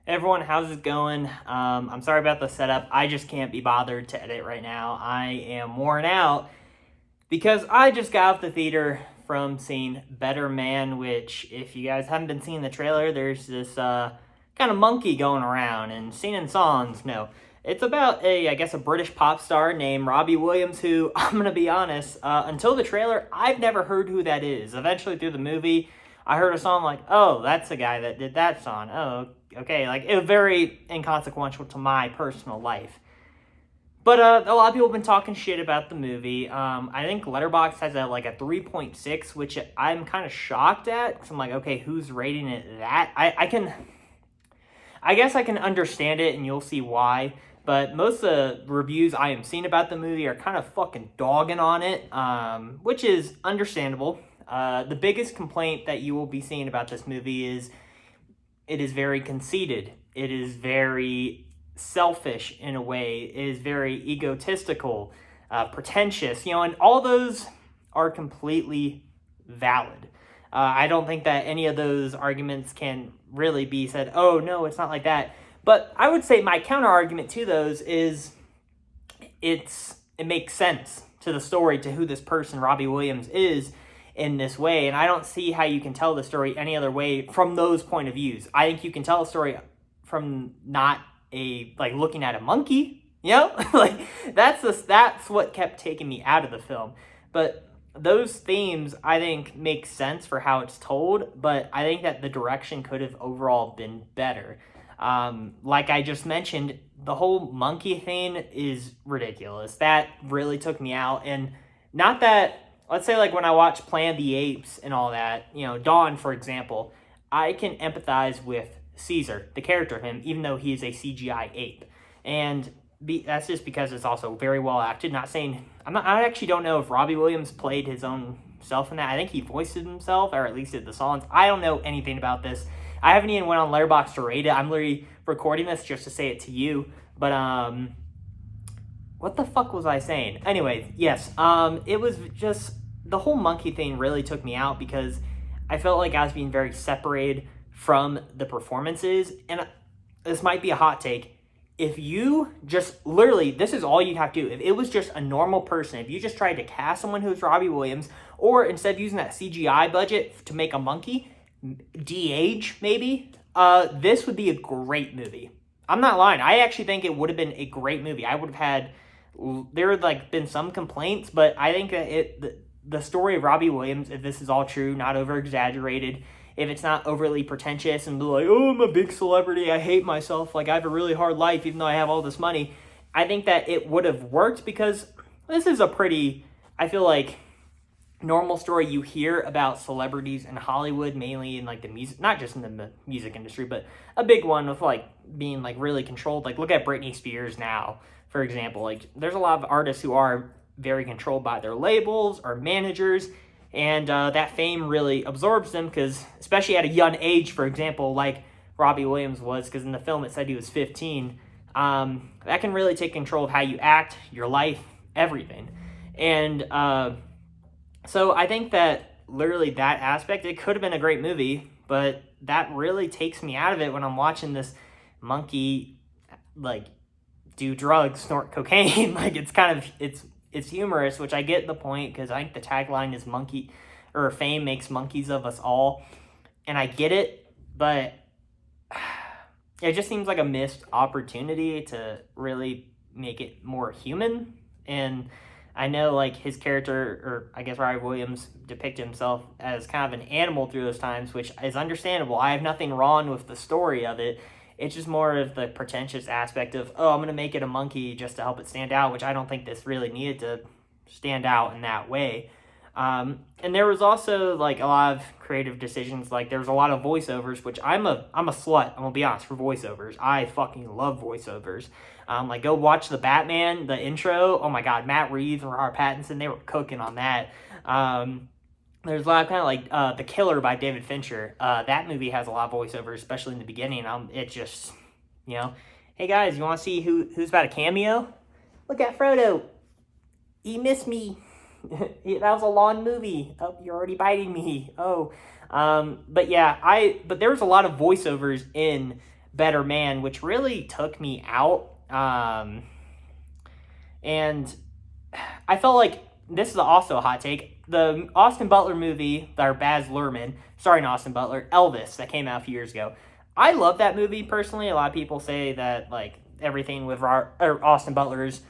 Hey everyone, how's it going? I'm sorry about the setup. I just can't be bothered to edit right now. I am worn out because I just got out the theater from seeing Better Man, which, if you guys haven't been seeing the trailer, there's this kind of monkey going around and singing songs. No, it's about I guess, a British pop star named Robbie Williams, who, I'm going to be honest, until the trailer, I've never heard who that is. Eventually, through the movie, I heard a song like, oh, that's the guy that did that song. Oh, okay. Like, it was very inconsequential to my personal life. But a lot of people have been talking shit about the movie. I think Letterboxd has like a 3.6, which I'm kind of shocked at. Because I'm like, okay, who's rating it that? I guess I can understand it, and you'll see why. But most of the reviews I am seeing about the movie are kind of fucking dogging on it, which is understandable. The biggest complaint that you will be seeing about this movie is it is very conceited. It is very selfish in a way. It is very egotistical, pretentious, and all those are completely valid. I don't think that any of those arguments can really be said, oh, no, it's not like that. But I would say my counter argument to those is it makes sense to the story, to who this person, Robbie Williams, is in this way. And I don't see how you can tell the story any other way from those point of views. I think you can tell a story from not looking at a monkey, like that's what kept taking me out of the film. But those themes, I think, make sense for how it's told, but I think that the direction could have overall been better. Like I just mentioned, the whole monkey thing is ridiculous. That really took me out. And not that, let's say, like when I watch Planet of the Apes and all that, Dawn, for example, I can empathize with Caesar, the character of him, even though he is a CGI ape. And that's just because it's also very well acted. Not saying, I actually don't know if Robbie Williams played his own self in that. I think he voiced himself, or at least did the songs. I don't know anything about this. I haven't even went on Letterboxd to rate it. I'm literally recording this just to say it to you. But, what the fuck was I saying? Anyway, yes, it was just, the whole monkey thing really took me out because I felt like I was being very separated from the performances. And this might be a hot take. If you just, literally, this is all you'd have to do. If it was just a normal person, if you just tried to cast someone who's Robbie Williams, or instead of using that CGI budget to make a monkey, de-age maybe, this would be a great movie. I'm not lying. I actually think it would have been a great movie. I would have had, there would been some complaints, but I think that the story of Robbie Williams, if this is all true, not over exaggerated, if it's not overly pretentious and like, oh, I'm a big celebrity, I hate myself, like I have a really hard life even though I have all this money, I think that it would have worked because this is a pretty, I feel like, normal story you hear about celebrities in Hollywood, mainly in the music, not just in the music industry, but a big one with being really controlled. Like, look at Britney Spears now, for example. There's a lot of artists who are very controlled by their labels or managers, and that fame really absorbs them because, especially at a young age, for example, like Robbie Williams was, because in the film it said he was 15, that can really take control of how you act, your life, everything. And so I think that literally that aspect, it could have been a great movie, but that really takes me out of it when I'm watching this monkey do drugs, snort cocaine. It's humorous, which I get the point, because I think the tagline is monkey, or fame makes monkeys of us all. And I get it, but it just seems like a missed opportunity to really make it more human. And I know his character, or I guess Robbie Williams, depicted himself as kind of an animal through those times, which is understandable. I have nothing wrong with the story of it. It's just more of the pretentious aspect of, oh, I'm going to make it a monkey just to help it stand out, which I don't think this really needed to stand out in that way. And there was also a lot of creative decisions. There was a lot of voiceovers, which I'm a slut, I'm going to be honest, for voiceovers. I fucking love voiceovers. Go watch the Batman, the intro. Oh my God, Matt Reeves and Robert Pattinson, they were cooking on that. There's a lot of The Killer by David Fincher. That movie has a lot of voiceovers, especially in the beginning. It just, hey guys, you want to see who's about a cameo? Look at Frodo. He missed me. That was a long movie. Oh, you're already biting me. Oh, but yeah, but there was a lot of voiceovers in better man, which really took me out. And I felt like this is also a hot take. The Austin Butler movie, or Baz Luhrmann, starring Austin Butler, Elvis, that came out a few years ago. I love that movie personally. A lot of people say that like everything with Austin Butler's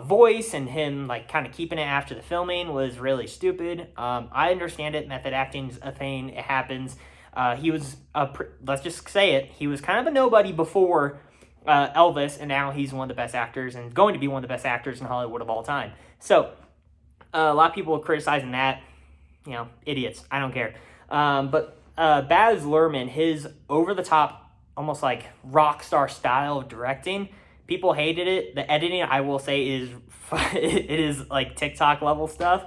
voice and him like kind of keeping it after the filming was really stupid. I understand it. Method acting's a thing. It happens. He was let's just say it. He was kind of a nobody before Elvis, and now he's one of the best actors and going to be one of the best actors in Hollywood of all time. So a lot of people are criticizing that. Idiots. I don't care. But Baz Luhrmann, his over-the-top, almost like rock star style of directing, people hated it. The editing, I will say, is it is like TikTok level stuff.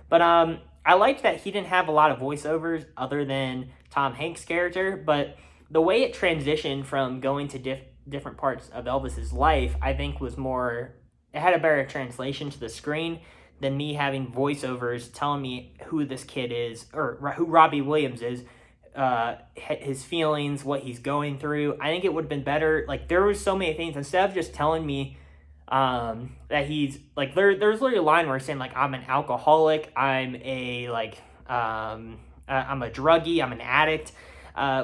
But I liked that he didn't have a lot of voiceovers other than Tom Hanks' character. But the way it transitioned from going to different parts of Elvis's life, I think was more, it had a better translation to the screen than me having voiceovers telling me who this kid is, or who Robbie Williams is, his feelings, what he's going through. I think it would have been better. Like, there was so many things, instead of just telling me that he's, like, there's literally a line where he's saying, like, I'm an alcoholic, I'm a druggie, I'm an addict,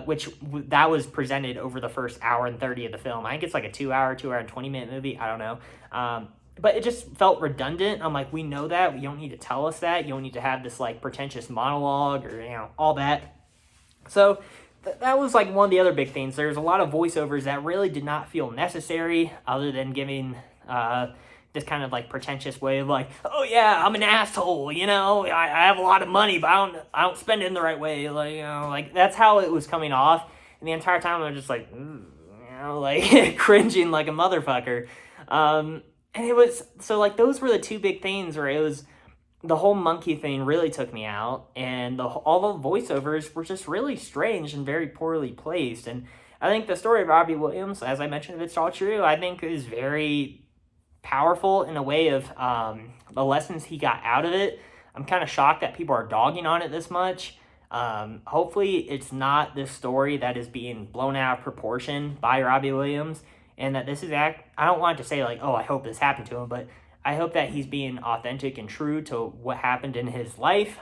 which that was presented over the first hour and 30 of the film. I think it's like a 2 hour and 20-minute movie. I don't know. But it just felt redundant. I'm like, we know that. You don't need to tell us that. You don't need to have this like pretentious monologue or, all that. So that was like one of the other big things. There's a lot of voiceovers that really did not feel necessary, other than giving this kind of like pretentious way of like, oh yeah, I'm an asshole, I have a lot of money, but I don't spend it in the right way. Like, like that's how it was coming off. And the entire time I was just like, like cringing like a motherfucker. And it was, so like those were the two big things where it was, the whole monkey thing really took me out, and all the voiceovers were just really strange and very poorly placed. And I think the story of Robbie Williams, as I mentioned, if it's all true, I think is very powerful in a way of the lessons he got out of it. I'm kind of shocked that people are dogging on it this much. Hopefully it's not this story that is being blown out of proportion by Robbie Williams, and that this is I don't want to say like, oh, I hope this happened to him, but I hope that he's being authentic and true to what happened in his life.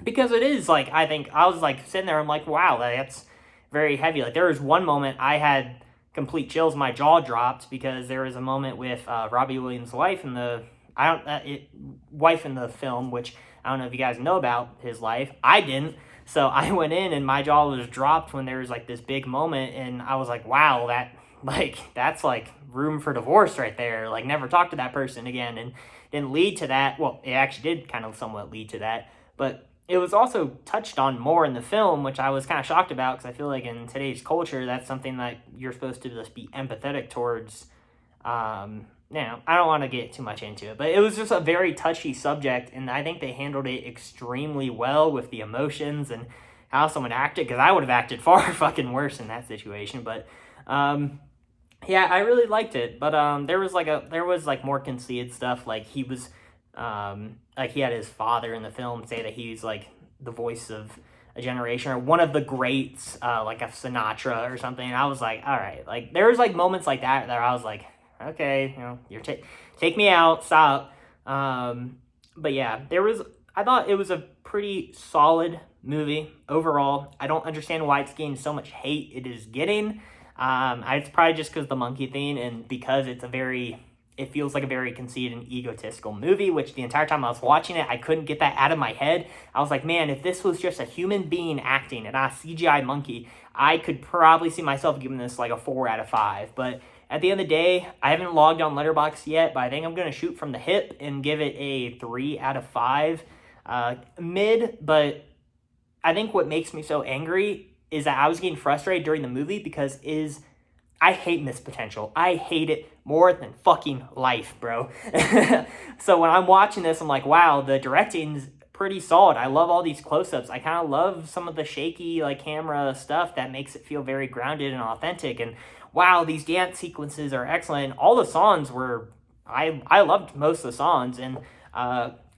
Because it is like, I think I was like sitting there, I'm like, wow, that's very heavy. Like there was one moment I had complete chills, my jaw dropped, because there was a moment with Robbie Williams' wife in the film, which I don't know if you guys know about his life. I didn't. So I went in and my jaw was dropped when there was like this big moment, and I was like, wow, that's like room for divorce right there. Like, never talk to that person again. And didn't lead to that. Well, it actually did kind of somewhat lead to that, but it was also touched on more in the film, which I was kind of shocked about, because I feel like in today's culture, that's something that you're supposed to just be empathetic towards. I don't want to get too much into it, but it was just a very touchy subject, and I think they handled it extremely well with the emotions and how someone acted, because I would have acted far fucking worse in that situation. But yeah, I really liked it. But there was more conceited stuff, like he was like he had his father in the film say that he's like the voice of a generation, or one of the greats, like a Sinatra or something. And I was like, all right, like there was like moments like that I was like, okay, you're take me out, stop. But yeah, I thought it was a pretty solid movie overall. I don't understand why it's getting so much hate it is getting. It's probably just because the monkey thing, and because it feels like a very conceited and egotistical movie, which the entire time I was watching it, I couldn't get that out of my head. I was like, man, if this was just a human being acting and not a CGI monkey, I could probably see myself giving this like a 4 out of 5. But at the end of the day, I haven't logged on Letterboxd yet, but I think I'm going to shoot from the hip and give it a 3 out of 5. Mid, but I think what makes me so angry is that I was getting frustrated during the movie because I hate missed potential. I hate it more than fucking life, bro. So when I'm watching this, I'm like, wow, the directing's pretty solid. I love all these close-ups. I kind of love some of the shaky like camera stuff that makes it feel very grounded and authentic. And wow, these dance sequences are excellent. All the songs were, I loved most of the songs, and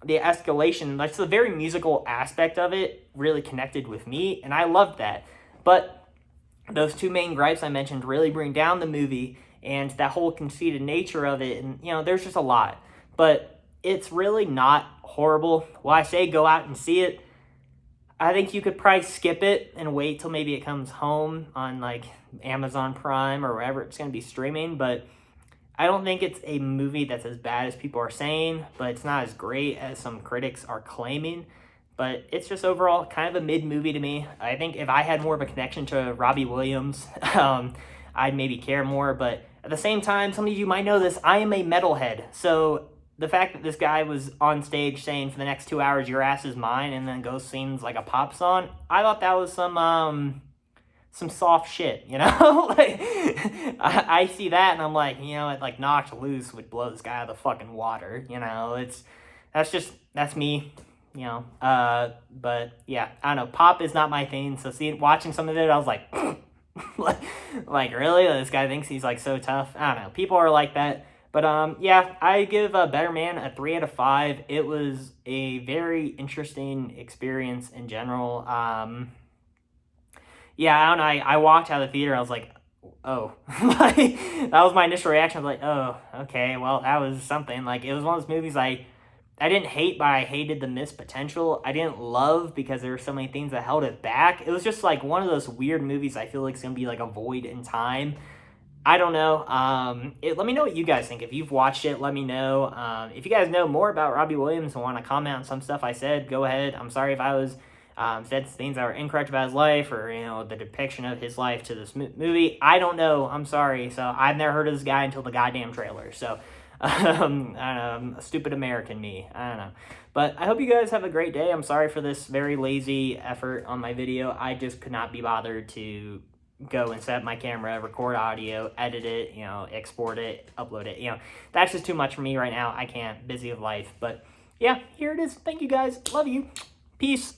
the escalation, that's the very musical aspect of it really connected with me, and I loved that. But those two main gripes I mentioned really bring down the movie, and that whole conceited nature of it. And, there's just a lot. But it's really not horrible. Well, I say go out and see it. I think you could probably skip it and wait till maybe it comes home on like Amazon Prime or wherever it's going to be streaming. But I don't think it's a movie that's as bad as people are saying, but it's not as great as some critics are claiming. But it's just overall kind of a mid movie to me. I think if I had more of a connection to Robbie Williams, I'd maybe care more. But at the same time, some of you might know this, I am a metalhead. So the fact that this guy was on stage saying for the next 2 hours, your ass is mine, and then goes sings like a pop song, I thought that was some soft shit, like I see that and I'm like, it like Knocked Loose would blow this guy out of the fucking water, that's me, but yeah, I don't know, pop is not my thing. So watching some of it, I was like like really, this guy thinks he's like so tough. I don't know, people are like that. But yeah, I give Better Man a 3 out of 5. It was a very interesting experience in general. Yeah, I don't know. I walked out of the theater. I was like, oh, like, that was my initial reaction. I was like, oh, okay, well, that was something. Like, it was one of those movies I didn't hate, but I hated the missed potential. I didn't love because there were so many things that held it back. It was just like one of those weird movies I feel like it's gonna be like a void in time. I don't know. Let me know what you guys think. If you've watched it, let me know. If you guys know more about Robbie Williams and want to comment on some stuff I said, go ahead. I'm sorry if I was said things that were incorrect about his life, or the depiction of his life to this movie. I don't know. I'm sorry. So I've never heard of this guy until the goddamn trailer. So I don't know, a stupid American me. I don't know. But I hope you guys have a great day. I'm sorry for this very lazy effort on my video. I just could not be bothered to go and set up my camera, record audio, edit it, export it, upload it. That's just too much for me right now. I can't. Busy with life. But yeah, here it is. Thank you guys. Love you. Peace.